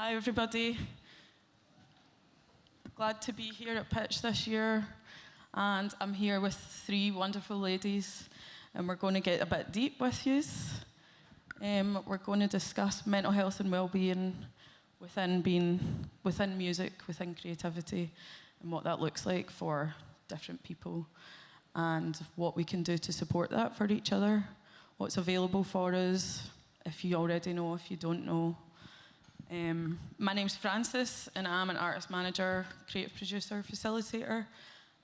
Hi everybody. Glad to be here at Pitch this year, and I'm here with three wonderful ladies, and we're going to get a bit deep with you. We're going to discuss mental health and well-being within music, within creativity, and what that looks like for different people, and what we can do to support that for each other, what's available for us, if you already know, if you don't know. My name's Frances, and I'm an artist manager, creative producer, facilitator,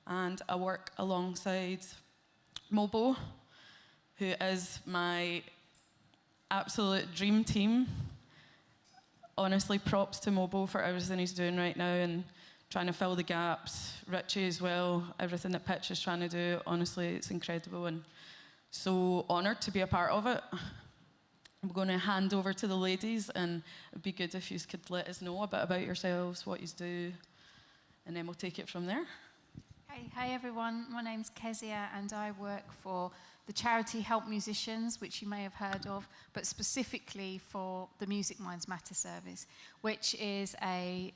and I work alongside Mobo, who is my absolute dream team. Honestly, props to Mobo for everything he's doing right now and trying to fill the gaps. Racher as well, everything that Pitch is trying to do. Honestly, it's incredible and so honoured to be a part of it. I'm going to hand over to the ladies, and it'd be good if you could let us know a bit about yourselves, what you do, and then we'll take it from there. Hi everyone, my name's Kezia, and I work for the charity Help Musicians, which you may have heard of, but specifically for the Music Minds Matter service, which is actually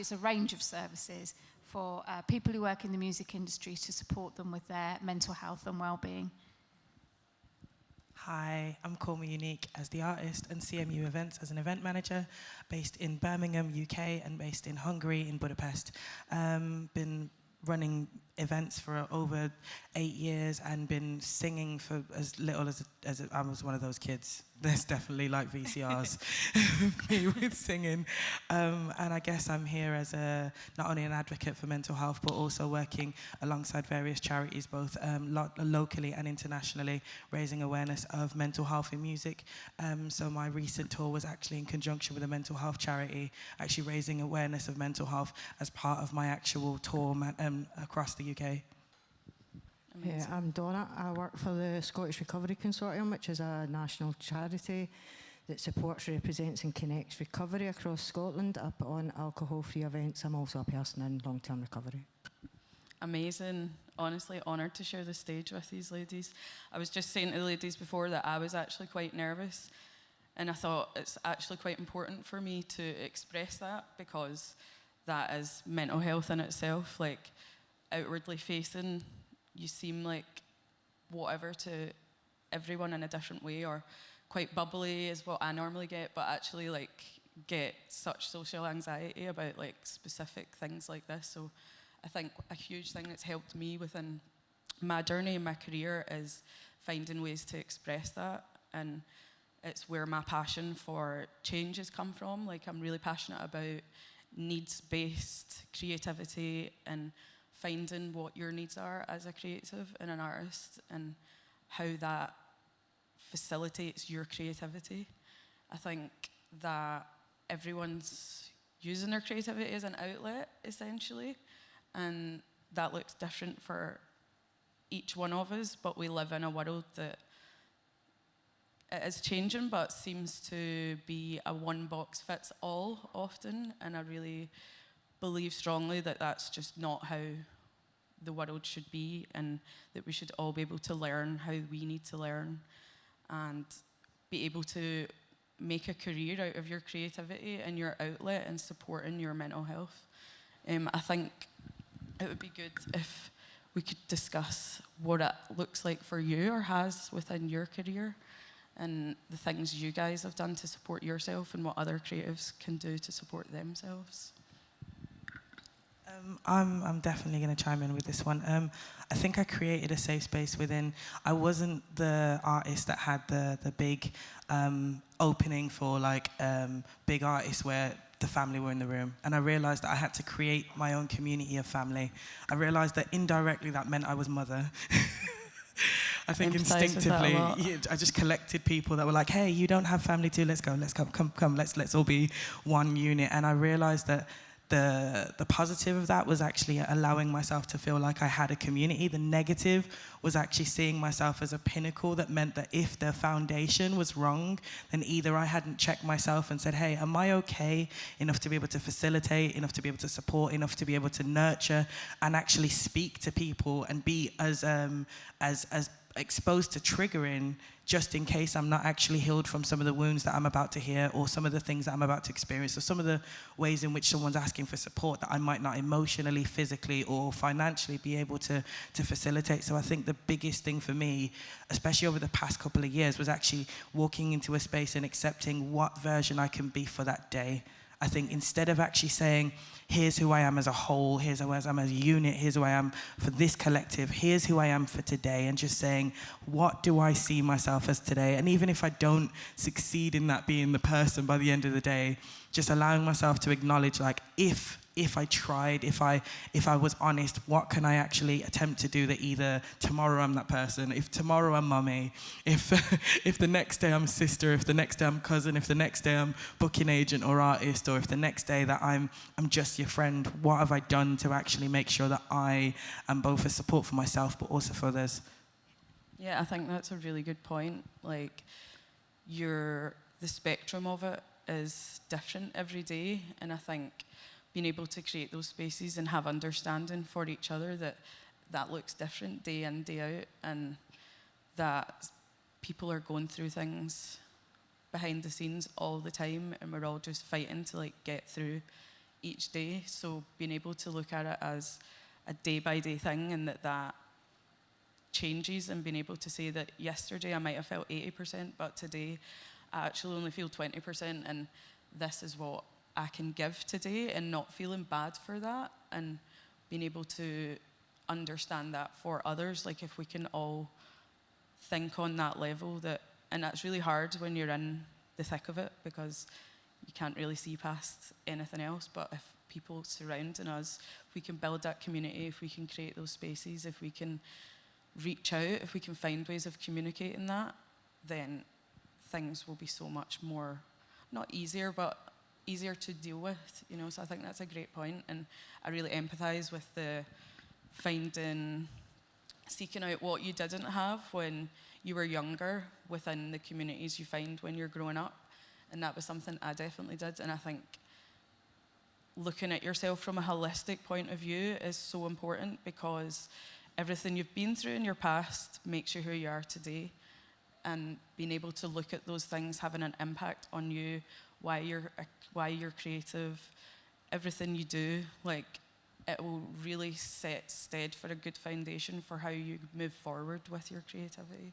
it's a range of services for people who work in the music industry to support them with their mental health and well-being. Hi, I'm Call Me Unique as the artist and CMU Events as an event manager, based in Birmingham, UK, and based in Hungary, in Budapest. Been running events for over 8 years and been singing for as little as I was one of those kids. There's definitely like VCRs me with singing. And I guess I'm here as not only an advocate for mental health, but also working alongside various charities, both locally and internationally, raising awareness of mental health in music. So my recent tour was actually in conjunction with a mental health charity, actually raising awareness of mental health as part of my actual tour across the UK. Yeah, I'm Donna. I work for the Scottish Recovery Consortium, which is a national charity that supports, represents and connects recovery across Scotland. I put on alcohol-free events. I'm also a person in long-term recovery. Amazing. Honestly, honoured to share the stage with these ladies. I was just saying to the ladies before that I was actually quite nervous, and I thought it's actually quite important for me to express that, because that is mental health in itself. Like, outwardly facing, you seem like whatever to everyone in a different way, or quite bubbly is what I normally get, but actually like get such social anxiety about like specific things like this. So I think a huge thing that's helped me within my journey and my career is finding ways to express that, and it's where my passion for change has come from. Like, I'm really passionate about needs-based creativity and finding what your needs are as a creative and an artist, and how that facilitates your creativity. I think that everyone's using their creativity as an outlet, essentially, and that looks different for each one of us, but we live in a world that it is changing, but seems to be a one-box-fits-all often, and I really believe strongly that that's just not how the world should be, and that we should all be able to learn how we need to learn and be able to make a career out of your creativity and your outlet and supporting your mental health. I think it would be good if we could discuss what it looks like for you, or has within your career, and the things you guys have done to support yourself, and what other creatives can do to support themselves. I'm definitely going to chime in with this one. I think I created a safe space within. I wasn't the artist that had the big opening for like big artists where the family were in the room, and I realised that I had to create my own community of family. I realised that indirectly that meant I was mother. I think instinctively, I just collected people that were like, "Hey, you don't have family too? Let's go. Come. Let's all be one unit." And I realised that the positive of that was actually allowing myself to feel like I had a community. The negative was actually seeing myself as a pinnacle that meant that if the foundation was wrong, then either I hadn't checked myself and said, hey, am I okay enough to be able to facilitate, enough to be able to support, enough to be able to nurture and actually speak to people and be as exposed to triggering just in case I'm not actually healed from some of the wounds that I'm about to hear, or some of the things that I'm about to experience, or some of the ways in which someone's asking for support that I might not emotionally, physically, or financially be able to facilitate. So I think the biggest thing for me, especially over the past couple of years, was actually walking into a space and accepting what version I can be for that day. I think instead of actually saying, here's who I am as a whole, here's who I am as a unit, here's who I am for this collective, here's who I am for today, and just saying, what do I see myself as today? And even if I don't succeed in that being the person by the end of the day, just allowing myself to acknowledge, like, if I tried, if I was honest, what can I actually attempt to do that either tomorrow I'm that person, if tomorrow I'm mummy, if the next day I'm sister, if the next day I'm cousin, if the next day I'm booking agent or artist, or if the next day that I'm just your friend, what have I done to actually make sure that I am both a support for myself but also for others? Yeah, I think that's a really good point. Like, the spectrum of it is different every day, and I think being able to create those spaces and have understanding for each other that looks different day in, day out, and that people are going through things behind the scenes all the time, and we're all just fighting to like get through each day. So being able to look at it as a day-by-day thing, and that changes, and being able to say that yesterday I might have felt 80%, but today I actually only feel 20%, and this is what I can give today, and not feeling bad for that, and being able to understand that for others. Like, if we can all think on that level, and that's really hard when you're in the thick of it, because you can't really see past anything else. But if people surrounding us, if we can build that community, if we can create those spaces, if we can reach out, if we can find ways of communicating that, then things will be so much more, not easier, but easier to deal with, you know. So I think that's a great point, and I really empathise with the seeking out what you didn't have when you were younger within the communities you find when you're growing up, and that was something I definitely did. And I think looking at yourself from a holistic point of view is so important, because everything you've been through in your past makes you who you are today, and being able to look at those things having an impact on you, why you're creative, everything you do, like, it will really set stead for a good foundation for how you move forward with your creativity.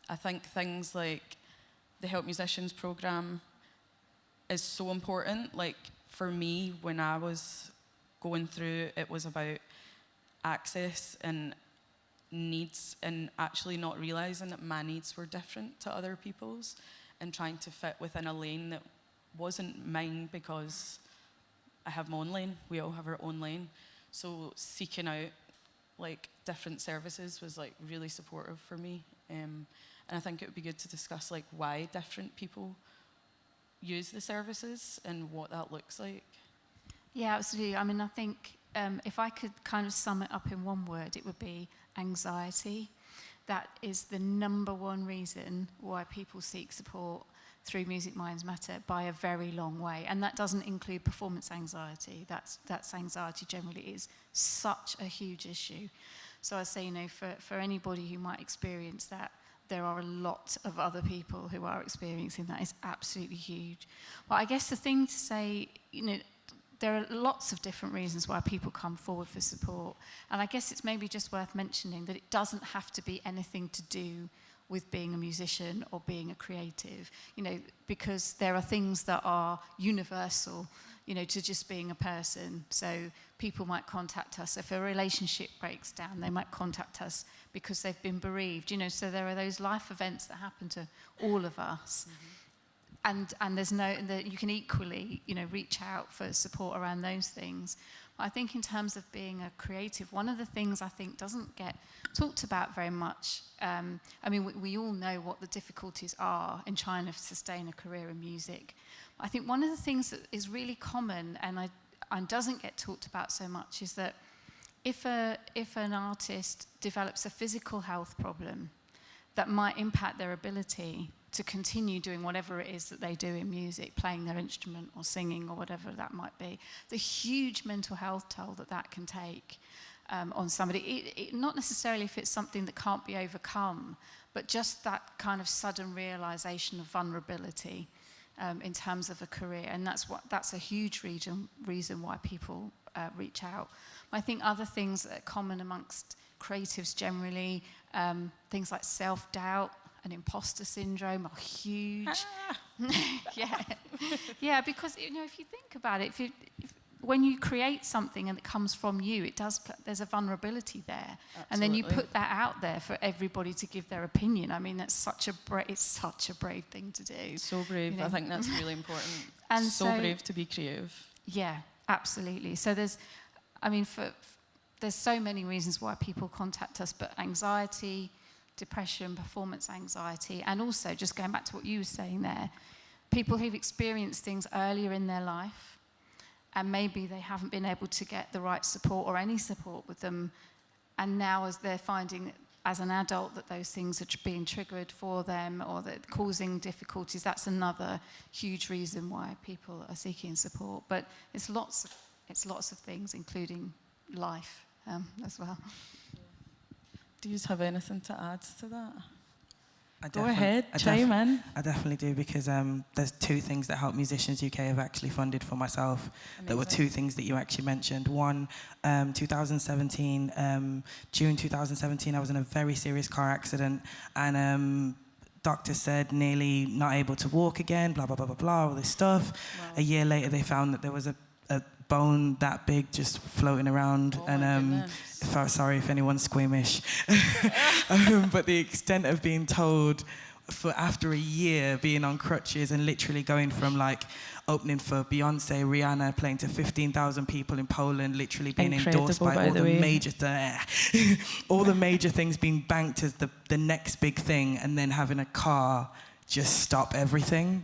I think things like the Help Musicians programme is so important. Like, for me, when I was going through, it was about access and needs, and actually not realising that my needs were different to other people's, and trying to fit within a lane that wasn't mine, because I have my own lane, we all have our own lane. So seeking out like different services was like really supportive for me. And I think it would be good to discuss like why different people use the services and what that looks like. Yeah, absolutely. I mean, I think if I could kind of sum it up in one word, it would be anxiety. That is the number one reason why people seek support through Music Minds Matter by a very long way. And that doesn't include performance anxiety. That's anxiety generally is such a huge issue. So I say, you know, for anybody who might experience that, there are a lot of other people who are experiencing that. It's absolutely huge. But I guess the thing to say, you know, there are lots of different reasons why people come forward for support. And I guess it's maybe just worth mentioning that it doesn't have to be anything to do with being a musician or being a creative, you know, because there are things that are universal, you know, to just being a person. So people might contact us. If a relationship breaks down, they might contact us because they've been bereaved, you know, so there are those life events that happen to all of us. Mm-hmm. And there's you can equally, you know, reach out for support around those things. But I think in terms of being a creative, one of the things I think doesn't get talked about very much, I mean, we all know what the difficulties are in trying to sustain a career in music. I think one of the things that is really common and doesn't get talked about so much is that if an artist develops a physical health problem that might impact their ability to continue doing whatever it is that they do in music, playing their instrument or singing or whatever that might be, the huge mental health toll that can take. on somebody. Not necessarily if it's something that can't be overcome, but just that kind of sudden realization of vulnerability in terms of a career. And that's a huge reason why people reach out. I think other things that are common amongst creatives generally, things like self-doubt and imposter syndrome are huge. Yeah, because if you think about it, when you create something and it comes from you, there's a vulnerability there. Absolutely. And then you put that out there for everybody to give their opinion. I mean, it's such a brave thing to do. So brave. I think that's really important. And so brave to be creative. Yeah, absolutely. So there's so many reasons why people contact us, but anxiety, depression, performance anxiety, and also just going back to what you were saying there, people who've experienced things earlier in their life, and maybe they haven't been able to get the right support or any support with them, and now as they're finding as an adult that those things are being triggered for them or that causing difficulties, that's another huge reason why people are seeking support. But it's lots of things, including life as well. Do you have anything to add to that? Go ahead, chime in. I definitely do, because there's two things that Help Musicians UK have actually funded for myself. Amazing. There were two things that you actually mentioned. One, 2017, June 2017, I was in a very serious car accident, and doctor said nearly not able to walk again, blah, blah, blah, blah, blah, all this stuff. Wow. A year later, they found that there was a bone that big just floating around, sorry if anyone's squeamish. But the extent of being told after a year being on crutches and literally going from like opening for Beyonce, Rihanna, playing to 15,000 people in Poland, literally being endorsed by all the major all the major things being banked as the next big thing, and then having a car just stop everything,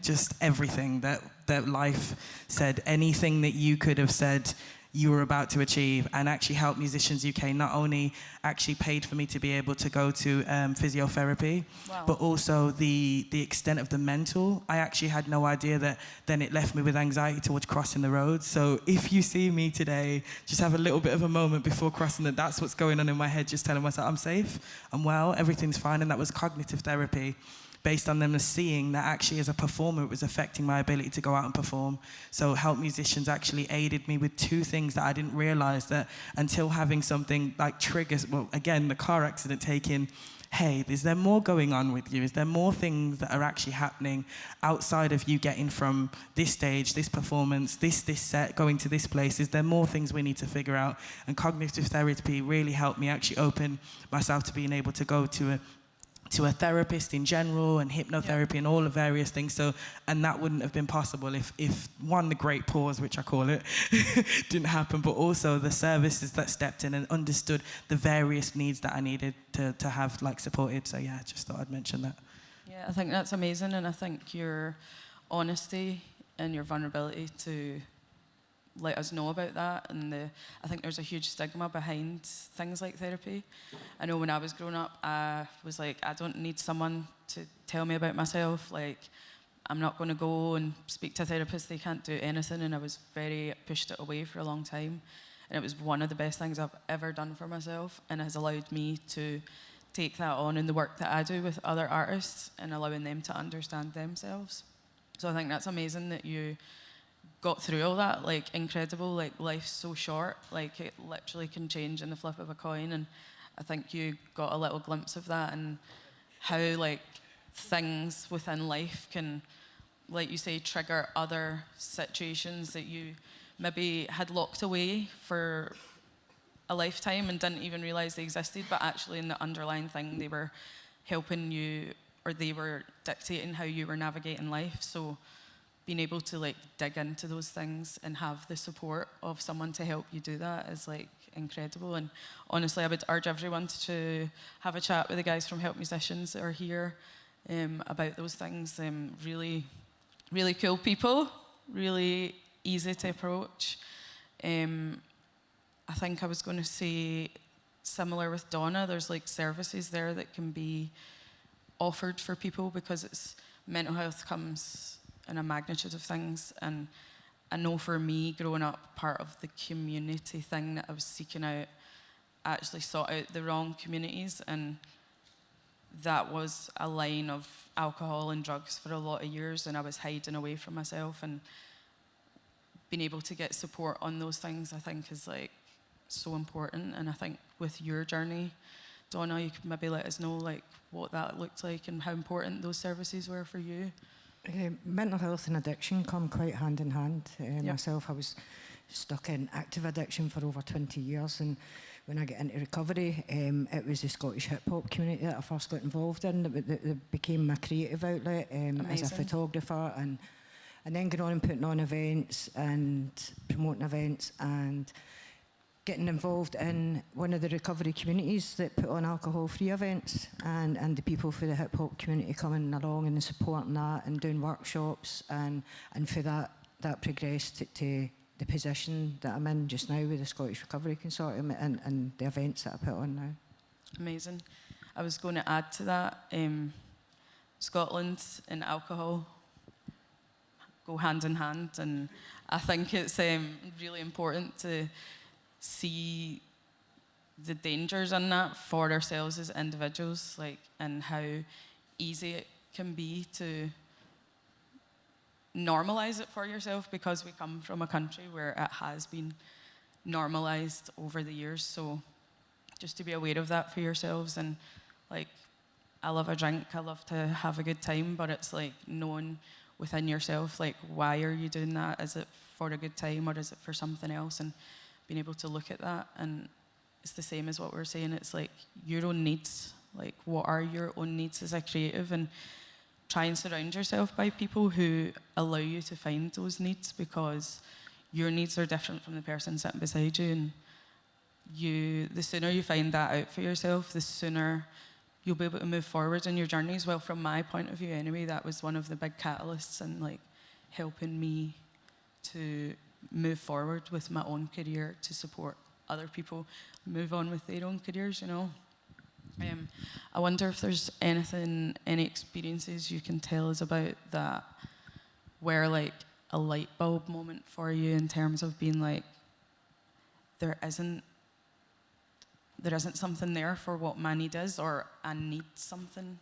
that life said, anything that you could have said you were about to achieve. And actually Help Musicians UK not only actually paid for me to be able to go to physiotherapy, wow, but also the extent of the mental. I actually had no idea that then it left me with anxiety towards crossing the road. So if you see me today, just have a little bit of a moment before crossing that's what's going on in my head, just telling myself I'm safe, I'm well, everything's fine. And that was cognitive therapy, based on them seeing that actually as a performer it was affecting my ability to go out and perform. So Help Musicians actually aided me with two things that I didn't realise, that until having something like triggers, well, again, the car accident taking, hey, is there more going on with you? Is there more things that are actually happening outside of you getting from this stage, this performance, this set, going to this place? Is there more things we need to figure out? And cognitive therapy really helped me actually open myself to being able to go to a therapist in general, and hypnotherapy, and all the various things. So, and that wouldn't have been possible if one, the great pause, which I call it, didn't happen, but also the services that stepped in and understood the various needs that I needed to have like supported. So yeah, just thought I'd mention that. Yeah, I think that's amazing, and I think your honesty and your vulnerability to let us know about that, and I think there's a huge stigma behind things like therapy. I know when I was growing up, I was like, I don't need someone to tell me about myself. Like, I'm not going to go and speak to a therapist, they can't do anything, and I was pushed it away for a long time. And it was one of the best things I've ever done for myself, and has allowed me to take that on in the work that I do with other artists and allowing them to understand themselves. So I think that's amazing that you got through all that, like, incredible. Like, life's so short, like, it literally can change in the flip of a coin, and I think you got a little glimpse of that, and how, like, things within life can, like you say, trigger other situations that you maybe had locked away for a lifetime and didn't even realise they existed, but actually in the underlying thing they were helping you, or they were dictating how you were navigating life. So being able to like dig into those things and have the support of someone to help you do that is like incredible. And honestly, I would urge everyone to have a chat with the guys from Help Musicians that are here about those things. Really, really cool people, really easy to approach. I think I was going to say, similar with Donna, there's like services there that can be offered for people, because it's mental health comes in a magnitude of things. And I know for me, growing up, part of the community thing that I was seeking out, actually sought out the wrong communities, and that was a line of alcohol and drugs for a lot of years, and I was hiding away from myself, and being able to get support on those things I think is like so important. And I think with your journey, Donna, you could maybe let us know like what that looked like and how important those services were for you. Mental health and addiction come quite hand in hand. Yep. Myself, I was stuck in active addiction for over 20 years, and when I got into recovery, it was the Scottish hip hop community that I first got involved in. That became my creative outlet as a photographer, and then going on and putting on events and promoting events and getting involved in one of the recovery communities that put on alcohol-free events, and the people for the hip-hop community coming along and supporting that and doing workshops, and for that progressed to the position that I'm in just now with the Scottish Recovery Consortium and the events that I put on now. Amazing. I was going to add to that, Scotland and alcohol go hand in hand, and I think it's really important to see the dangers in that for ourselves as individuals, like, and how easy it can be to normalise it for yourself, because we come from a country where it has been normalised over the years. So just to be aware of that for yourselves, and like, I love a drink, I love to have a good time, but it's like knowing within yourself, like, why are you doing that? Is it for a good time or is it for something else? And being able to look at that. And it's the same as what we're saying, it's like your own needs, like what are your own needs as a creative, and try and surround yourself by people who allow you to find those needs, because your needs are different from the person sitting beside you, and the sooner you find that out for yourself, the sooner you'll be able to move forward in your journeys. Well, from my point of view anyway, that was one of the big catalysts in like helping me to move forward with my own career, to support other people move on with their own careers, you know. I wonder if there's any experiences you can tell us about that were like a light bulb moment for you, in terms of being like, there isn't something there for what my need is, or I need something,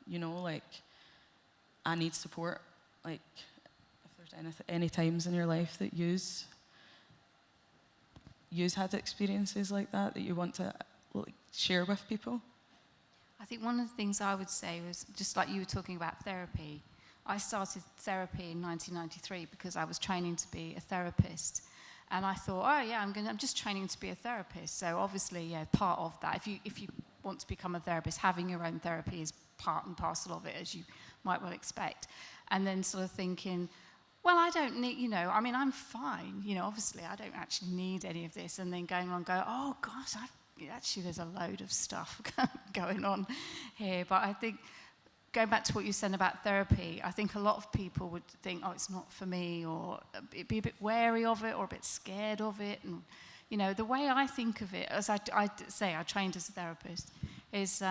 you know, like I need support. Like, if there's any times in your life that you've had experiences like that you want to like share with people. I think one of the things I would say was, just like you were talking about therapy, I started therapy in 1993 because I was training to be a therapist. And I thought, oh yeah, I'm just training to be a therapist. So obviously, yeah, part of that, if you want to become a therapist, having your own therapy is part and parcel of it, as you might well expect. And then sort of thinking, well, I don't need, I mean, I'm fine. Obviously, I don't actually need any of this. And then going on, oh gosh, actually, there's a load of stuff going on here. But I think, going back to what you said about therapy, I think a lot of people would think, oh, it's not for me, or be a bit wary of it, or a bit scared of it. And, the way I think of it, as I say, I trained as a therapist, is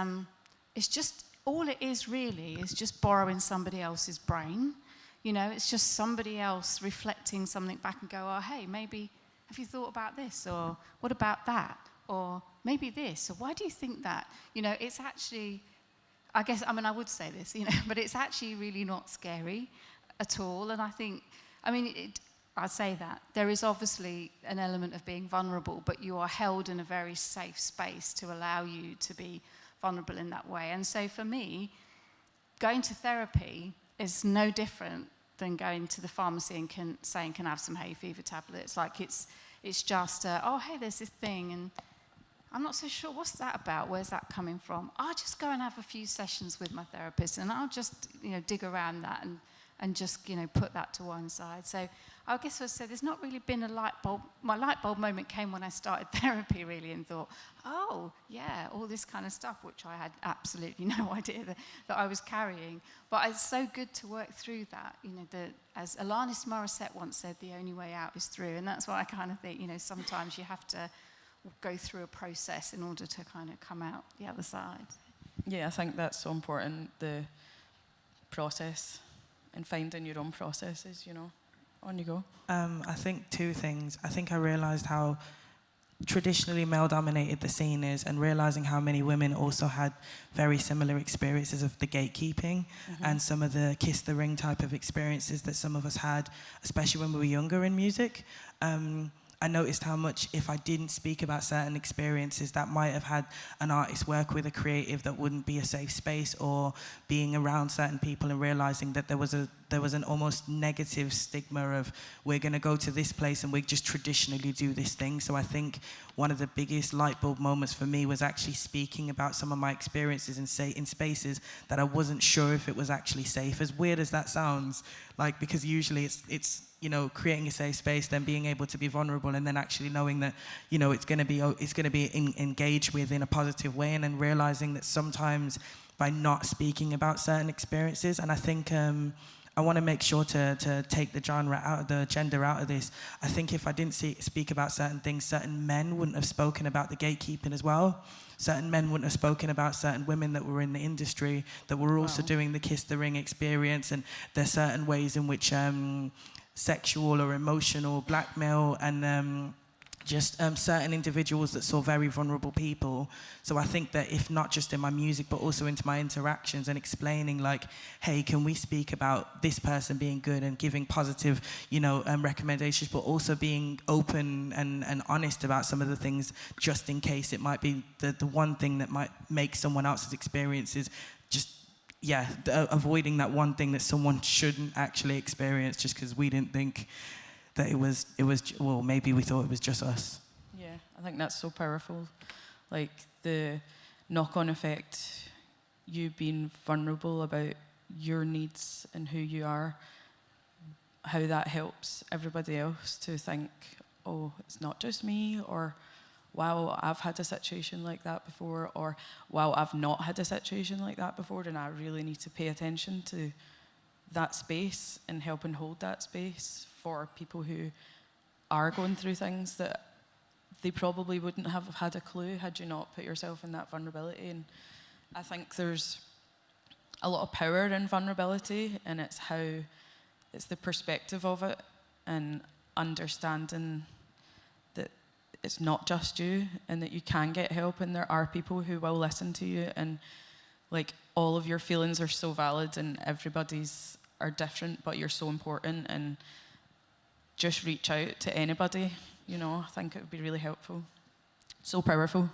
it's just, all it is really is just borrowing somebody else's brain. It's just somebody else reflecting something back and go, oh, hey, maybe, have you thought about this? Or what about that? Or maybe this? Or why do you think that? It's actually, I would say this, but it's actually really not scary at all. And I think, I'd say that. There is obviously an element of being vulnerable, but you are held in a very safe space to allow you to be vulnerable in that way. And so for me, going to therapy is no different than going to the pharmacy and saying, can I have some hay fever tablets? Like it's just, oh, hey, there's this thing, and I'm not so sure, what's that about? Where's that coming from? I'll just go and have a few sessions with my therapist, and I'll just, dig around that and just, put that to one side. So I guess I'd say there's not really been a light bulb. My light bulb moment came when I started therapy, really, and thought, oh, yeah, all this kind of stuff, which I had absolutely no idea that I was carrying. But it's so good to work through that. As Alanis Morissette once said, the only way out is through. And that's what I kind of think, sometimes you have to go through a process in order to kind of come out the other side. Yeah, I think that's so important, the process and finding your own processes, On you go. I think two things. I think I realised how traditionally male-dominated the scene is, and realizing how many women also had very similar experiences of the gatekeeping and some of the kiss the ring type of experiences that some of us had, especially when we were younger in music. I noticed how much, if I didn't speak about certain experiences, that might have had an artist work with a creative that wouldn't be a safe space, or being around certain people and realizing that there was an almost negative stigma of, we're going to go to this place and we just traditionally do this thing. So I think one of the biggest light bulb moments for me was actually speaking about some of my experiences in spaces that I wasn't sure if it was actually safe. As weird as that sounds, like, because usually it's you know, creating a safe space, then being able to be vulnerable, and then actually knowing that, you know, it's going to be engaged with in a positive way, and then realizing that sometimes by not speaking about certain experiences, and I think I want to make sure to take the genre out of the gender out of this. I think if I didn't speak about certain things, certain men wouldn't have spoken about the gatekeeping as well. Certain men wouldn't have spoken about certain women that were in the industry that were also doing the kiss the ring experience, and there's certain ways in which sexual or emotional blackmail and just certain individuals that saw very vulnerable people. So I think that if not just in my music, but also into my interactions and explaining, like, hey, can we speak about this person being good and giving positive, you know, recommendations, but also being open and honest about some of the things, just in case it might be the one thing that might make someone else's experiences just, yeah, avoiding that one thing that someone shouldn't actually experience just because we didn't think that it was, well, maybe we thought it was just us. Yeah, I think that's so powerful. Like, the knock-on effect, you being vulnerable about your needs and who you are, how that helps everybody else to think, oh, it's not just me, or wow, I've had a situation like that before, or wow, I've not had a situation like that before, and I really need to pay attention to that space and help and hold that space for people who are going through things that they probably wouldn't have had a clue had you not put yourself in that vulnerability. And I think there's a lot of power in vulnerability, and it's the perspective of it, and understanding that it's not just you, and that you can get help, and there are people who will listen to you, and like, all of your feelings are so valid, and everybody's are different, but you're so important, and just reach out to anybody, you know. I think it would be really helpful. So powerful.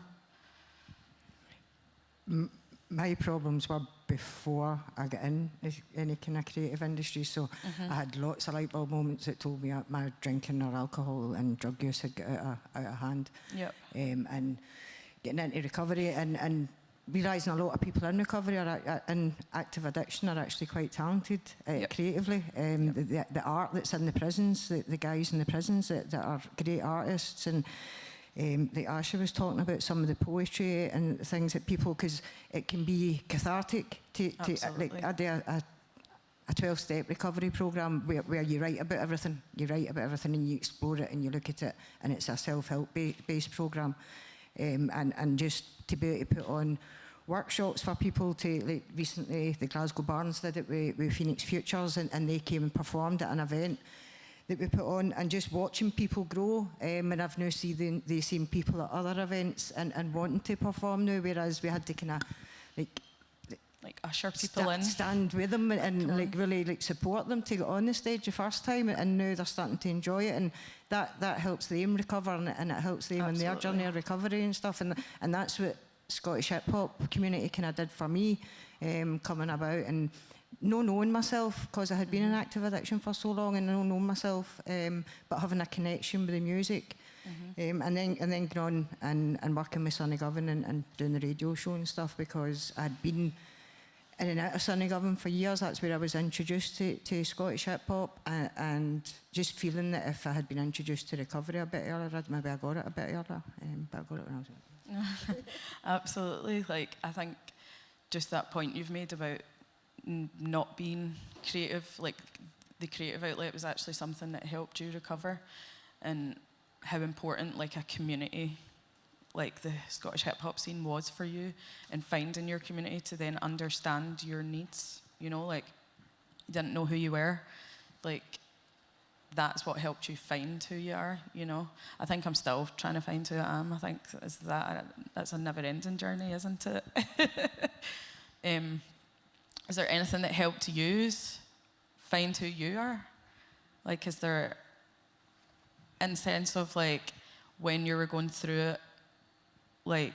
My problems were before I got in any kind of creative industry, so I had lots of light bulb moments that told me that my drinking or alcohol and drug use had got out of hand. Yep. And getting into recovery and realising a lot of people in recovery are in active addiction are actually quite talented creatively. The art that's in the prisons, the guys in the prisons that are great artists, and like Racher was talking about, some of the poetry and things that people, because it can be cathartic to like, I do a 12-step recovery programme where you write about everything. You write about everything and you explore it and you look at it, and it's a self-help based programme. And just to be able to put on workshops for people to, like, recently the Glasgow Barns did it with Phoenix Futures, and they came and performed at an event that we put on, and just watching people grow, and I've now seen the same people at other events and wanting to perform now, whereas we had to kind of like usher people in, stand with them and like really like support them to get on the stage the first time, and now they're starting to enjoy it, and that helps them recover, and it helps them in their journey of recovery and stuff, and that's what Scottish hip hop community kind of did for me, coming about, and not knowing myself, because I had been in active addiction for so long, and not knowing myself, but having a connection with the music, and then going on and working with Sonny Govan and doing the radio show and stuff, because I'd been in and out of Sonny Govan for years. That's where I was introduced to Scottish hip hop, and just feeling that if I had been introduced to recovery a bit earlier, maybe I got it a bit earlier, but I got it when I was Absolutely. Like, I think just that point you've made about not being creative, like the creative outlet was actually something that helped you recover, and how important like a community like the Scottish hip hop scene was for you, and finding your community to then understand your needs, you know, like you didn't know who you were, like that's what helped you find who you are, you know. I think I'm still trying to find who I am. I think that's a never-ending journey, isn't it? Is there anything that helped you find who you are? Like, is there, in sense of like, when you were going through it, like,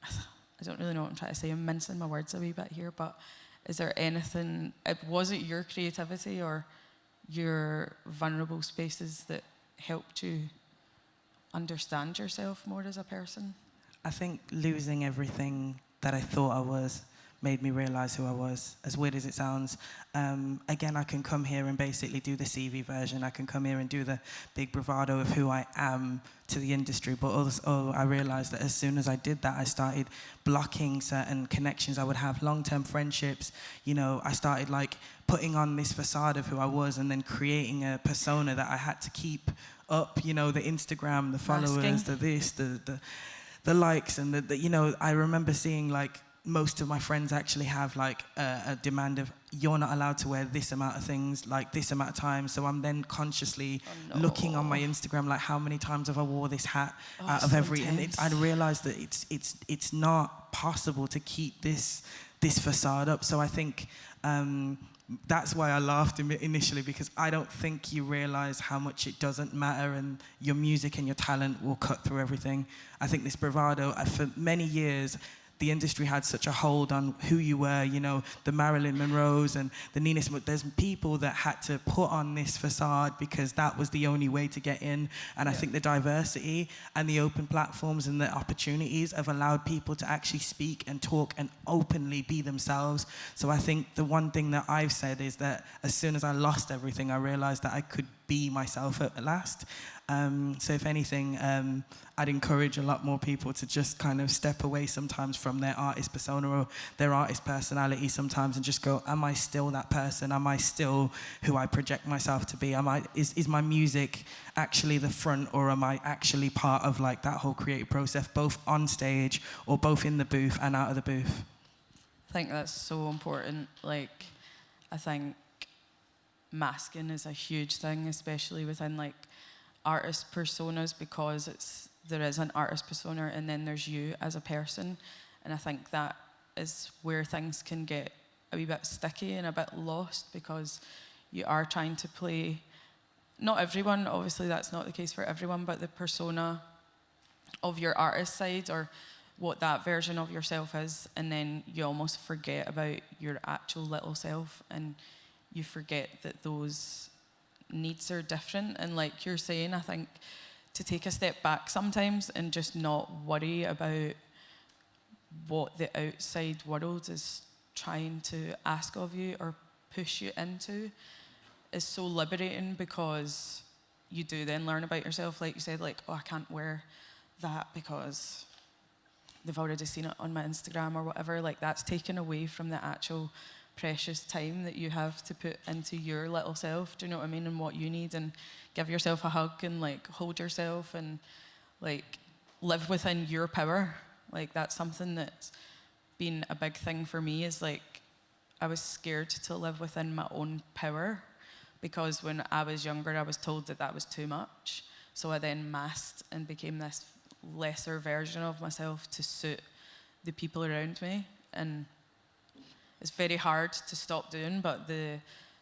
I don't really know what I'm trying to say, I'm mincing my words a wee bit here, but is there anything, was it your creativity or your vulnerable spaces that helped you understand yourself more as a person? I think losing everything that I thought I was made me realize who I was, as weird as it sounds. Again, I can come here and basically do the CV version. I can come here and do the big bravado of who I am to the industry. But also, I realized that as soon as I did that, I started blocking certain connections I would have, long-term friendships. You know, I started like putting on this facade of who I was and then creating a persona that I had to keep up. You know, the Instagram, the followers, the this, the likes, and the you know, I remember seeing like, most of my friends actually have like a demand of, you're not allowed to wear this amount of things like this amount of time. So I'm then consciously looking on my Instagram, like how many times have I wore this hat out of every, and I realized that it's not possible to keep this facade up. So I think that's why I laughed initially, because I don't think you realize how much it doesn't matter, and your music and your talent will cut through everything. I think this bravado, for many years, the industry had such a hold on who you were, you know, the Marilyn Monroes and the Nina Simone. There's people that had to put on this facade because that was the only way to get in. And I think the diversity and the open platforms and the opportunities have allowed people to actually speak and talk and openly be themselves. So I think the one thing that I've said is that as soon as I lost everything, I realized that I could be myself at last. So if anything, I'd encourage a lot more people to just kind of step away sometimes from their artist persona or their artist personality sometimes and just go, am I still that person? Am I still who I project myself to be? Is my music actually the front, or am I actually part of like that whole creative process, both on stage or both in the booth and out of the booth? I think that's so important. Like, I think masking is a huge thing, especially within like artist personas, because there is an artist persona and then there's you as a person, and I think that is where things can get a wee bit sticky and a bit lost, because you are trying to play, not everyone, obviously that's not the case for everyone, but the persona of your artist side, or what that version of yourself is, and then you almost forget about your actual little self, and you forget that those needs are different. And like you're saying, I think to take a step back sometimes and just not worry about what the outside world is trying to ask of you or push you into is so liberating, because you do then learn about yourself. Like you said, like, oh, I can't wear that because they've already seen it on my Instagram or whatever. Like, that's taken away from the actual precious time that you have to put into your little self, do you know what I mean, and what you need, and give yourself a hug and like hold yourself and like live within your power. Like, that's something that's been a big thing for me, is like I was scared to live within my own power, because when I was younger I was told that was too much, so I then masked and became this lesser version of myself to suit the people around me. And it's very hard to stop doing, but the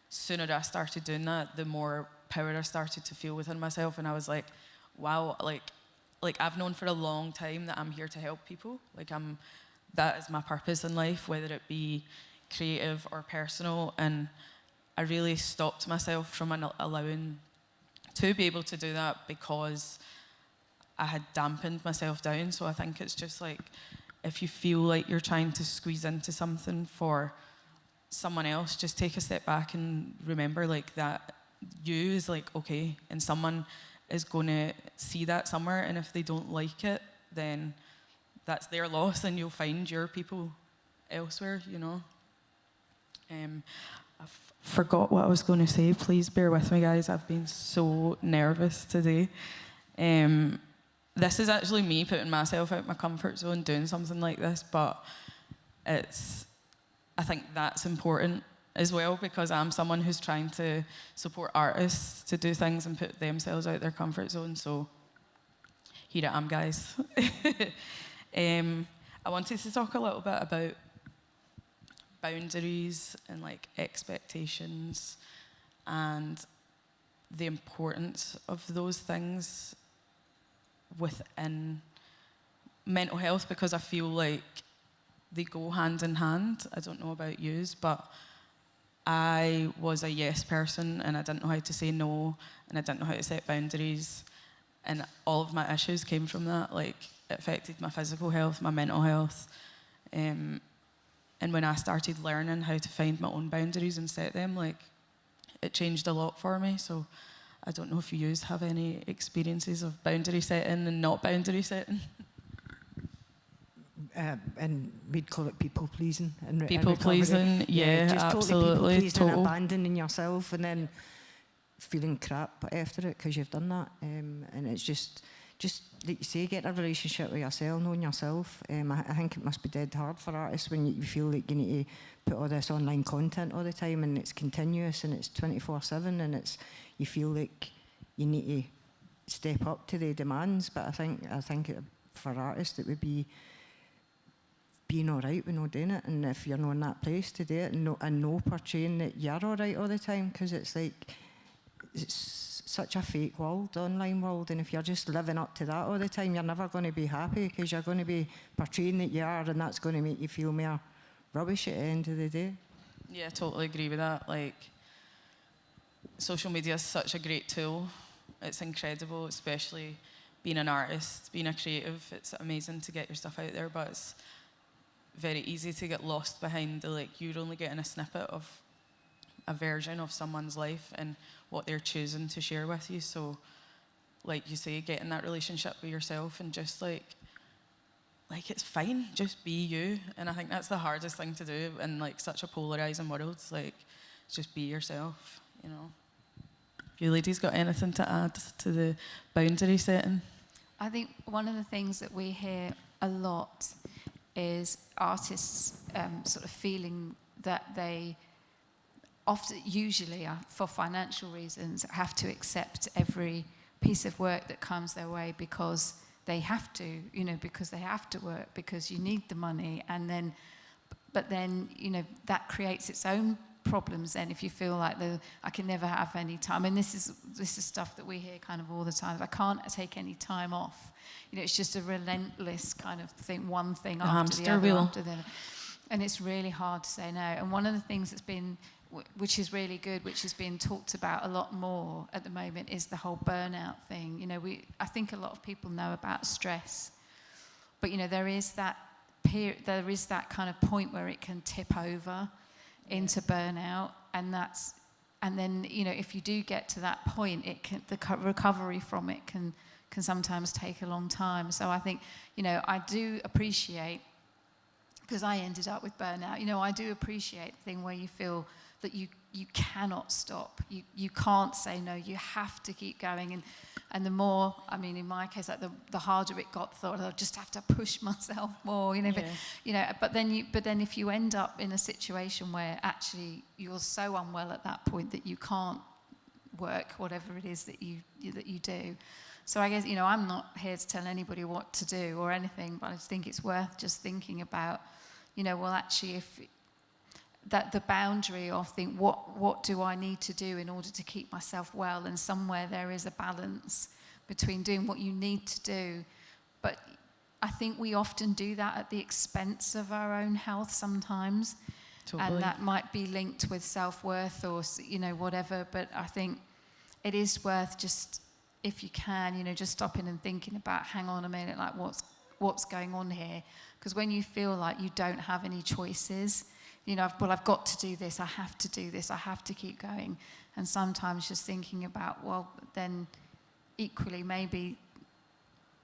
sooner I started doing that, the more power I started to feel within myself. And I was like, wow, like I've known for a long time that I'm here to help people. Like, that is my purpose in life, whether it be creative or personal. And I really stopped myself from allowing to be able to do that, because I had dampened myself down. So I think it's just like, if you feel like you're trying to squeeze into something for someone else, just take a step back and remember like that you is like okay, and someone is going to see that somewhere, and if they don't like it, then that's their loss, and you'll find your people elsewhere, you know. I forgot what I was going to say. Please bear with me, guys. I've been so nervous today. This is actually me putting myself out my comfort zone doing something like this, but I think that's important, as well, because I'm someone who's trying to support artists to do things and put themselves out their comfort zone. So here I am, guys. I wanted to talk a little bit about boundaries and like expectations and the importance of those things within mental health, because I feel like they go hand in hand. I don't know about yous, but I was a yes person and I didn't know how to say no and I didn't know how to set boundaries, and all of my issues came from that. Like, it affected my physical health, my mental health, and when I started learning how to find my own boundaries and set them, like, it changed a lot for me. So I don't know if you have any experiences of boundary setting and not boundary setting. And we'd call it people pleasing. People pleasing, yeah, just absolutely. Totally people pleasing, total. abandoning yourself, and then feeling crap after it because you've done that. And it's just like you say, get a relationship with yourself, knowing yourself. I think it must be dead hard for artists when you feel like you need to put all this online content all the time, and it's continuous and it's 24/7, and you feel like you need to step up to the demands. But I think for artists it would be being all right with not doing it, and if you're not in that place to do it, and no portraying that you're all right all the time, because it's like it's such a fake world, online world, and if you're just living up to that all the time, you're never going to be happy, because you're going to be portraying that you are, and that's going to make you feel more rubbish at the end of the day. Yeah, I totally agree with that. Like, social media is such a great tool. It's incredible, especially being an artist, being a creative. It's amazing to get your stuff out there, but it's very easy to get lost behind the, like, you're only getting a snippet of a version of someone's life and what they're choosing to share with you. So, like you say, get in that relationship with yourself and just like it's fine, just be you. And I think that's the hardest thing to do in like such a polarizing world. It's like, just be yourself, you know. Have you ladies got anything to add to the boundary setting? I think one of the things that we hear a lot is artists sort of feeling that they often, usually for financial reasons, have to accept every piece of work that comes their way because they have to, because they have to work, because you need the money, but then, that creates its own problems then if you feel like I can never have any time. And this is stuff that we hear kind of all the time. I can't take any time off. It's just a relentless kind of thing, one thing after the other, after the other. And it's really hard to say no. And one of the things that's been, which is really good, which is being talked about a lot more at the moment, is the whole burnout thing. I think a lot of people know about stress, but there is that period, there is that kind of point where it can tip over into burnout, and then if you do get to that point, the recovery from it can sometimes take a long time. So I think I do appreciate, because I ended up with burnout, I do appreciate the thing where you feel that you cannot stop, you can't say no, you have to keep going, and the more, in my case, like the harder it got, thought I'll just have to push myself more, but then if you end up in a situation where actually you're so unwell at that point that you can't work whatever it is that you do. So I guess I'm not here to tell anybody what to do or anything, but I just think it's worth just thinking about, well, actually, if that the boundary of think what do I need to do in order to keep myself well, and somewhere there is a balance between doing what you need to do, but I think we often do that at the expense of our own health sometimes. Totally. And that might be linked with self-worth or whatever, but I think it is worth just, if you can, just stopping and thinking about, hang on a minute, like what's going on here, because when you feel like you don't have any choices, I've got to do this, I have to do this, I have to keep going. And sometimes just thinking about, well, then equally maybe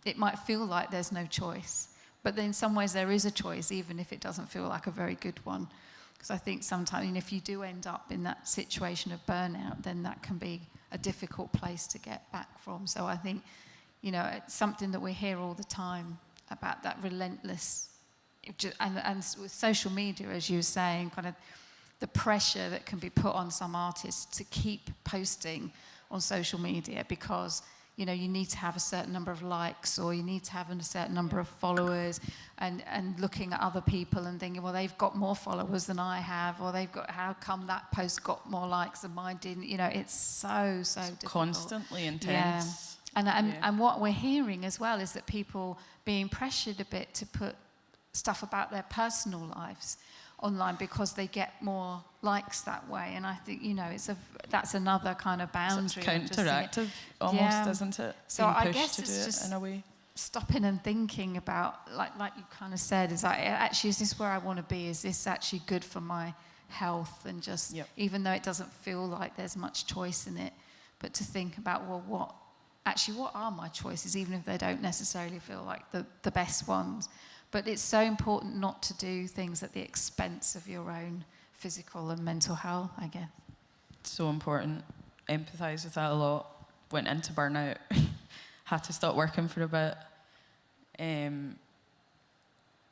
it might feel like there's no choice, but then in some ways there is a choice, even if it doesn't feel like a very good one. Because I think sometimes, if you do end up in that situation of burnout, then that can be a difficult place to get back from. So I think, it's something that we hear all the time about that relentless, and with social media, as you were saying, kind of the pressure that can be put on some artists to keep posting on social media because, you know, you need to have a certain number of likes or you need to have a certain number of followers, and looking at other people and thinking, well, they've got more followers than I have, or they've got, how come that post got more likes and mine didn't? You know, it's so difficult. Constantly intense. Yeah. And what we're hearing as well is that people being pressured a bit to put stuff about their personal lives online because they get more likes that way, and I think, you know, that's another kind of boundary. So it's counteractive almost, isn't it? So being I guess it's just in a way. Stopping and thinking about, like you kind of said, is actually, is this where I want to be? Is this actually good for my health? And just, even though it doesn't feel like there's much choice in it, but to think about, well, what are my choices, even if they don't necessarily feel like the best ones. But it's so important not to do things at the expense of your own physical and mental health, I guess. So important. Empathise with that a lot. Went into burnout. Had to stop working for a bit.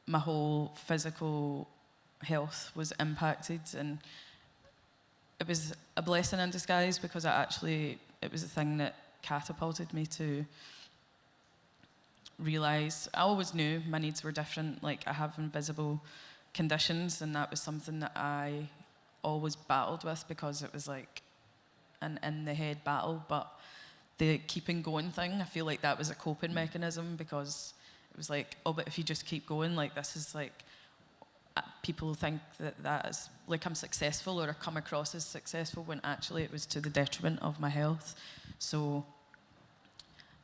My whole physical health was impacted, and it was a blessing in disguise because it was a thing that catapulted me to realise. I always knew my needs were different. Like, I have invisible conditions, and that was something that I always battled with because it was like an in the head battle. But the keeping going thing, I feel like that was a coping mechanism, because it was like, oh, but if you just keep going, like, this is like, people think that is like I'm successful or I come across as successful, when actually it was to the detriment of my health. So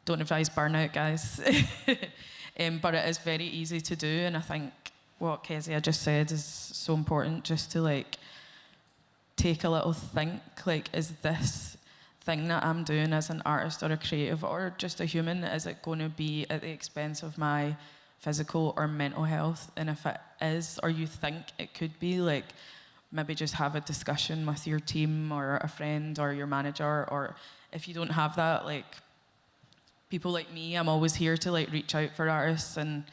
don't advise burnout, guys. But it is very easy to do, and I think what Kezia just said is so important, just to like take a little think, like, is this thing that I'm doing as an artist or a creative or just a human, is it going to be at the expense of my physical or mental health? And if it is, or you think it could be, like, maybe just have a discussion with your team or a friend or your manager, or if you don't have that, like, people like me, I'm always here to like reach out for artists, and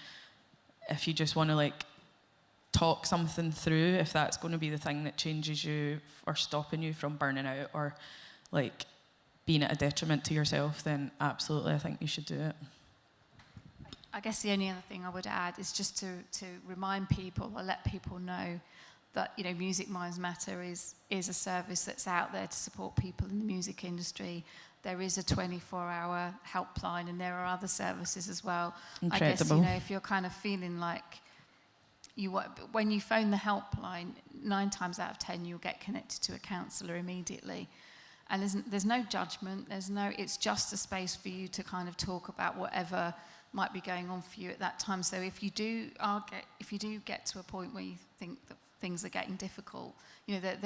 if you just want to like talk something through, if that's going to be the thing that changes you or stopping you from burning out or like being at a detriment to yourself, then absolutely I think you should do it. I guess the only other thing I would add is just to remind people or let people know that, you know, Music Minds Matter is a service that's out there to support people in the music industry. There is a 24-hour helpline, and there are other services as well. Incredible. I guess, you know, if you're kind of feeling like when you phone the helpline, 9 times out of 10 you'll get connected to a counsellor immediately. And there's no judgment. It's just a space for you to kind of talk about whatever might be going on for you at that time. So if you do get to a point where you think that things are getting difficult, you know, that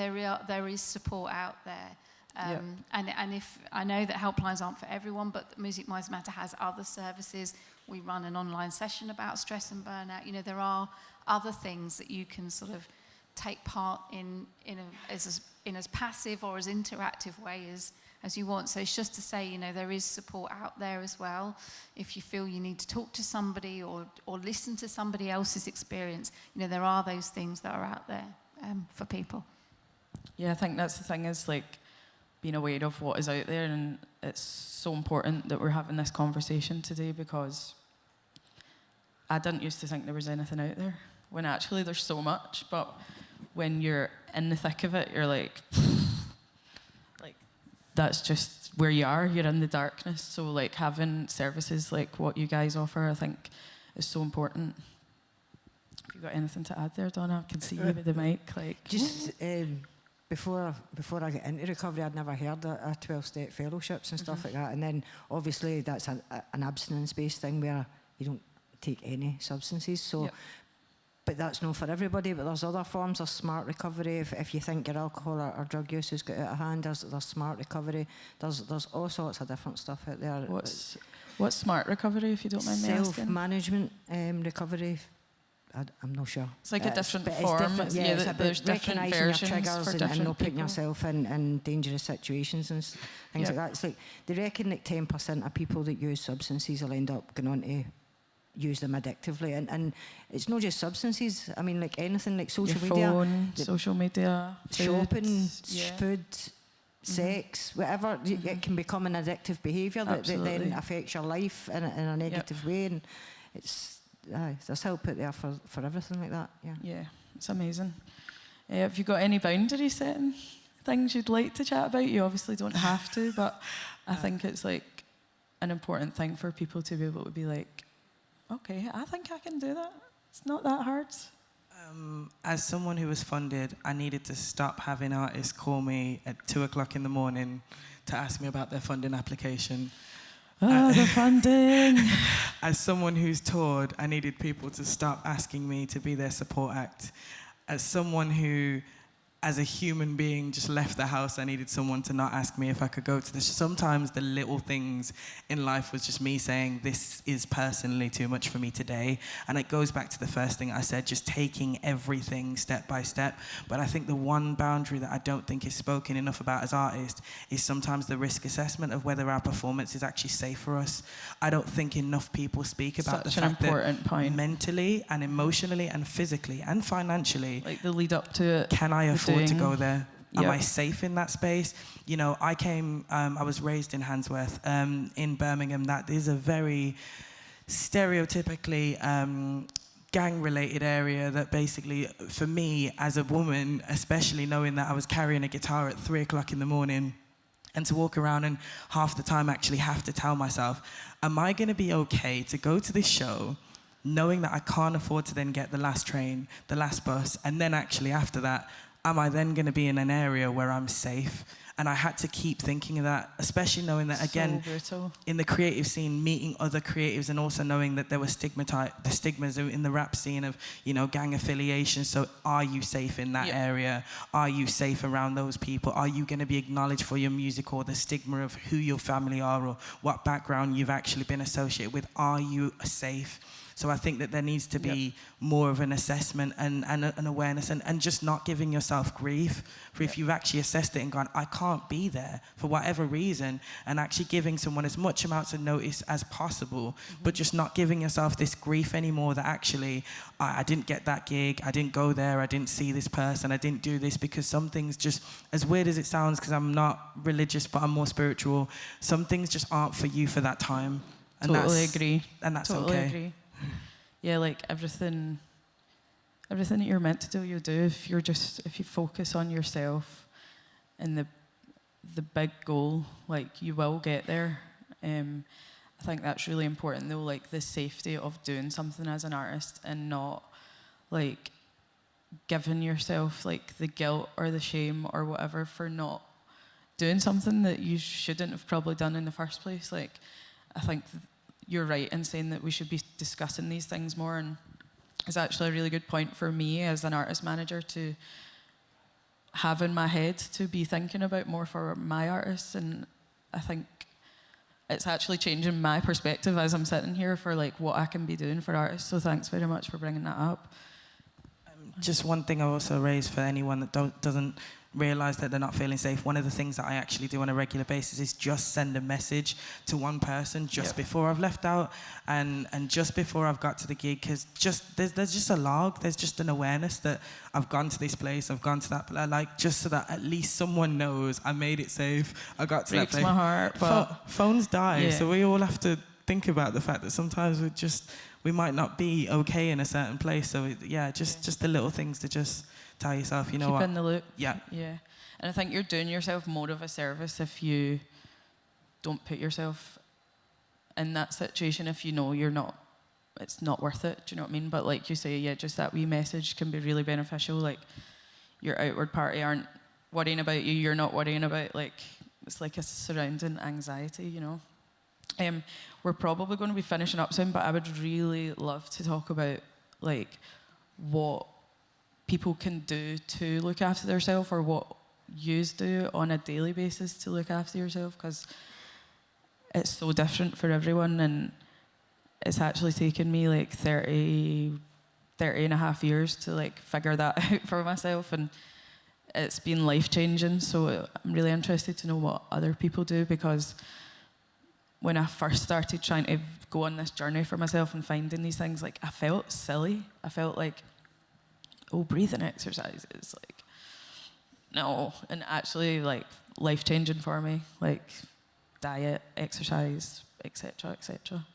there is support out there. And if I know that helplines aren't for everyone, but Music Minds Matter has other services. We run an online session about stress and burnout. You know, there are other things that you can sort of take part in as passive or as interactive way as you want. So it's just to say, you know, there is support out there as well. If you feel you need to talk to somebody or listen to somebody else's experience, you know, there are those things that are out there for people. Yeah, I think that's the thing, is like being aware of what is out there, and it's so important that we're having this conversation today, because I didn't used to think there was anything out there, when actually there's so much. But when you're in the thick of it, you're like that's just where you are. You're in the darkness. So like having services like what you guys offer, I think, is so important. Have you got anything to add there, Donna? I can see you with the mic. Like, just before I get into recovery, I'd never heard of 12-step fellowships and stuff like that. And then obviously that's an abstinence-based thing where you don't take any substances. So. But that's not for everybody, but there's other forms of smart recovery. If you think your alcohol or drug use has got out of hand, there's smart recovery. There's all sorts of different stuff out there. What's smart recovery, if you don't mind me asking? Self-management recovery. I'm not sure. It's like a different form. There's different versions your triggers for and different not putting people. yourself in dangerous situations and things like that. It's like they reckon like 10% of people that use substances will end up going on to use them addictively. And it's not just substances. I mean, like anything, like social Your media. phone, social media, shopping, yeah. food, sex, whatever. It can become an addictive behaviour that then affects your life in a negative way. And there's help out there for everything like that. Yeah, it's amazing. Have you got any boundary setting things you'd like to chat about? You obviously don't have to, but I think it's like an important thing for people to be able to be like, okay, I think I can do that. It's not that hard. As someone who was funded, I needed to stop having artists call me at 2:00 in the morning to ask me about their funding application. The funding. As someone who's toured, I needed people to stop asking me to be their support act. As someone who, as a human being, just left the house, I needed someone to not ask me if I could go to this. Sometimes the little things in life was just me saying, this is personally too much for me today. And it goes back to the first thing I said, just taking everything step by step. But I think the one boundary that I don't think is spoken enough about as artists is sometimes the risk assessment of whether our performance is actually safe for us. I don't think enough people speak about the fact that mentally and emotionally and physically and financially, like the lead up to it, can I afford to go there? Am I safe in that space? You know, I was raised in Handsworth, in Birmingham. That is a very stereotypically gang-related area that basically, for me, as a woman, especially knowing that I was carrying a guitar at 3:00 in the morning, and to walk around and half the time actually have to tell myself, am I going to be okay to go to this show knowing that I can't afford to then get the last train, the last bus, and then actually after that, am I then going to be in an area where I'm safe? And I had to keep thinking of that, especially knowing that, again, in the creative scene, meeting other creatives and also knowing that there were the stigmas in the rap scene of, you know, gang affiliation. So are you safe in that area? Are you safe around those people? Are you going to be acknowledged for your music or the stigma of who your family are or what background you've actually been associated with? Are you safe? So I think that there needs to be more of an assessment and an awareness and just not giving yourself grief for if you've actually assessed it and gone, I can't be there for whatever reason, and actually giving someone as much amounts of notice as possible, but just not giving yourself this grief anymore that actually, I didn't get that gig, I didn't go there, I didn't see this person, I didn't do this, because some things just, as weird as it sounds, because I'm not religious, but I'm more spiritual, some things just aren't for you for that time. And totally agree. And that's totally okay. Agree. Yeah, like everything that you're meant to do, you'll do if you focus on yourself and the big goal, like you will get there. I think that's really important though, like the safety of doing something as an artist and not like giving yourself like the guilt or the shame or whatever for not doing something that you shouldn't have probably done in the first place. Like, I think you're right in saying that we should be discussing these things more, and it's actually a really good point for me as an artist manager to have in my head to be thinking about more for my artists. And I think it's actually changing my perspective as I'm sitting here for like what I can be doing for artists. So thanks very much for bringing that up. Just one thing I also raise for anyone that doesn't realise that they're not feeling safe. One of the things that I actually do on a regular basis is just send a message to one person just before I've left out and just before I've got to the gig, because there's just a log, there's just an awareness that I've gone to this place, I've gone to that, like just so that at least someone knows I made it safe, I got to that place. Breaks my heart, but phones die, so we all have to think about the fact that sometimes we might not be okay in a certain place. So just the little things to just tell yourself, you know what? Keep in the loop. Yeah. And I think you're doing yourself more of a service if you don't put yourself in that situation, if you know it's not worth it. Do you know what I mean? But like you say, just that wee message can be really beneficial. Like your outward party aren't worrying about you, you're not worrying about, like, it's like a surrounding anxiety, you know? We're probably going to be finishing up soon, but I would really love to talk about like what people can do to look after themselves, or what yous do on a daily basis to look after yourself, because it's so different for everyone, and it's actually taken me like 30 and a half years to like figure that out for myself, and it's been life-changing. So I'm really interested to know what other people do, because when I first started trying to go on this journey for myself and finding these things, like, I felt silly. I felt like, oh, breathing exercises, like, no. And actually, like, life-changing for me, like diet, exercise, etc., etc.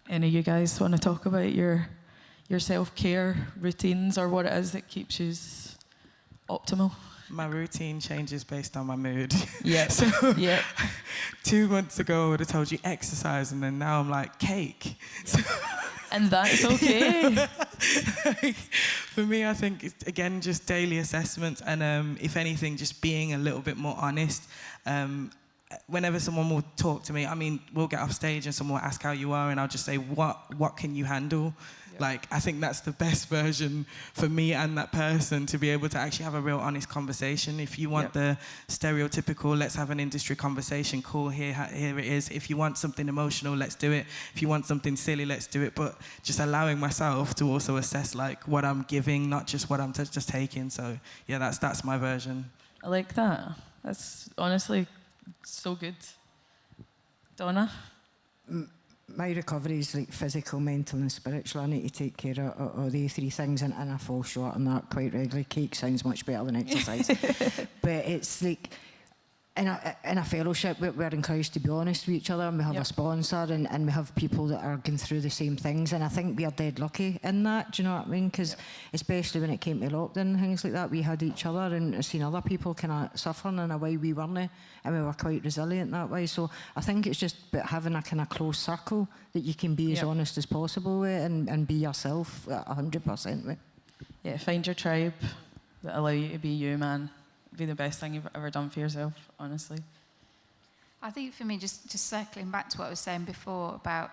Any of you guys want to talk about your self-care routines or what it is that keeps you optimal? My routine changes based on my mood. Yeah. So yeah. 2 months ago I would have told you exercise, and then now I'm like cake. So and that's okay. like, for me, I think it's, again, just daily assessments, and if anything, just being a little bit more honest. Whenever someone will talk to me, I mean, we'll get off stage and someone will ask how you are, and I'll just say, what can you handle? Yep. Like, I think that's the best version for me and that person, to be able to actually have a real honest conversation. If you want the stereotypical, let's have an industry conversation, cool, here it is. If you want something emotional, let's do it. If you want something silly, let's do it. But just allowing myself to also assess, like, what I'm giving, not just what I'm just taking. So, yeah, that's my version. I like that. That's honestly so good. Donna? My recovery is like physical, mental and spiritual. I need to take care of the three things, and I fall short on that quite regularly. Cake sounds much better than exercise. But it's like, in a fellowship, we're encouraged to be honest with each other, and we have a sponsor, and we have people that are going through the same things, and I think we are dead lucky in that, do you know what I mean? Because especially when it came to lockdown and things like that, we had each other, and I've seen other people kind of suffering in a way we weren't, and we were quite resilient that way. So I think it's just about having a kind of close circle that you can be as honest as possible with, and be yourself 100% with. Yeah, find your tribe that allow you to be you, man. Be the best thing you've ever done for yourself, honestly. I think for me, just circling back to what I was saying before about,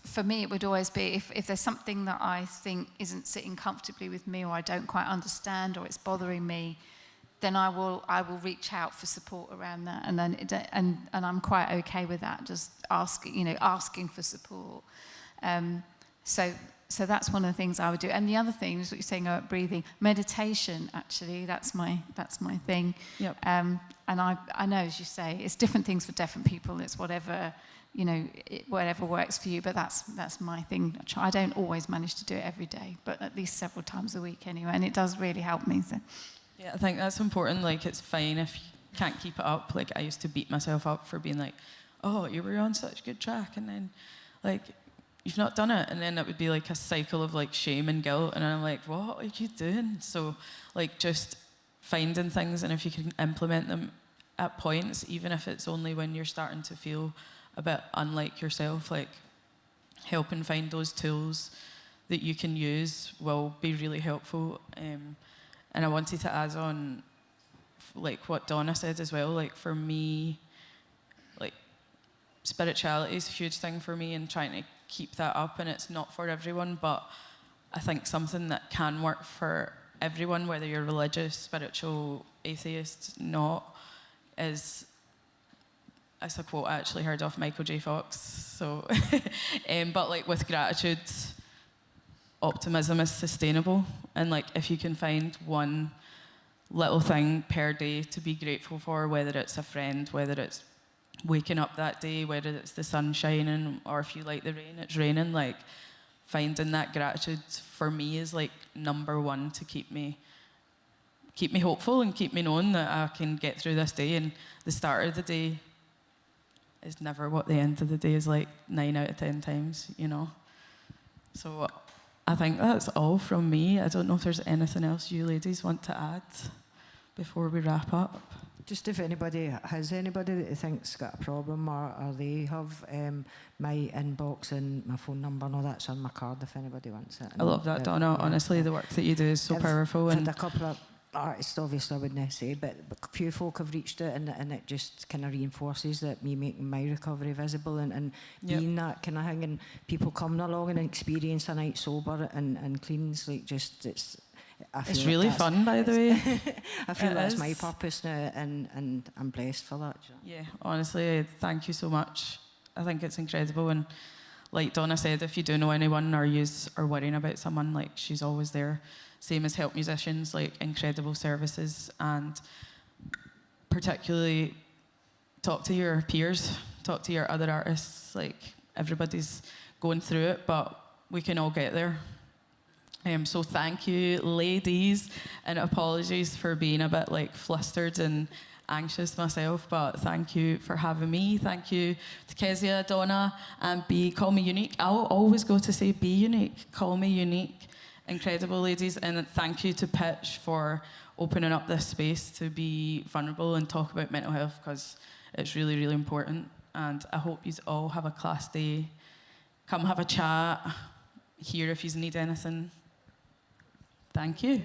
for me, it would always be if there's something that I think isn't sitting comfortably with me, or I don't quite understand, or it's bothering me, then I will reach out for support around that, and then and I'm quite okay with that, just asking for support. So that's one of the things I would do. And the other thing is what you're saying about breathing. Meditation, actually, that's my thing. Yep. And I know, as you say, it's different things for different people. It's whatever, whatever works for you. But that's my thing. I don't always manage to do it every day, but at least several times a week anyway. And it does really help me. So. Yeah, I think that's important. Like, it's fine if you can't keep it up. Like, I used to beat myself up for being like, oh, you were on such a good track, and then, like, you've not done it, and then it would be like a cycle of like shame and guilt, and I'm like, what are you doing? So, like, just finding things, and if you can implement them at points, even if it's only when you're starting to feel a bit unlike yourself, like, helping find those tools that you can use will be really helpful. And I wanted to add on, like, what Donna said as well. Like, for me, like, spirituality is a huge thing for me, and trying to keep that up, and it's not for everyone, but I think something that can work for everyone, whether you're religious, spiritual, atheist, not, is, it's a quote I actually heard off Michael J. Fox, so, but like, with gratitude, optimism is sustainable, and like, if you can find one little thing per day to be grateful for, whether it's a friend, whether it's waking up that day, whether it's the sun shining, or if you like the rain, it's raining, like, finding that gratitude for me is like number one to keep me hopeful and keep me knowing that I can get through this day. And the start of the day is never what the end of the day is like 9 out of 10 times, So I think that's all from me. I don't know if there's anything else you ladies want to add before we wrap up. Just if anybody has anybody that they think's got a problem, or they have my inbox and my phone number and all that's on my card if anybody wants it. I love that, Donna. Honestly, the work that you do is so powerful. And a couple of artists, obviously, I wouldn't say, but a few folk have reached out, and it just kind of reinforces that me making my recovery visible, and being that kind of thing, and people coming along and experience a night sober and cleans, like, just it's really fun, by the way. I feel that's my purpose now, and I'm blessed for that. Yeah, honestly, thank you so much. I think it's incredible, and like Donna said, if you do know anyone or you are worrying about someone, like, she's always there. Same as Help Musicians, like, incredible services, and particularly talk to your peers, talk to your other artists. Like, everybody's going through it, but we can all get there. So thank you, ladies, and apologies for being a bit like flustered and anxious myself, but thank you for having me. Thank you to Kezia, Donna, and call me unique. I'll always go to say be unique, call me unique. Incredible ladies, and thank you to Pitch for opening up this space to be vulnerable and talk about mental health, because it's really, really important. And I hope you all have a class day. Come have a chat, here if you need anything. Thank you.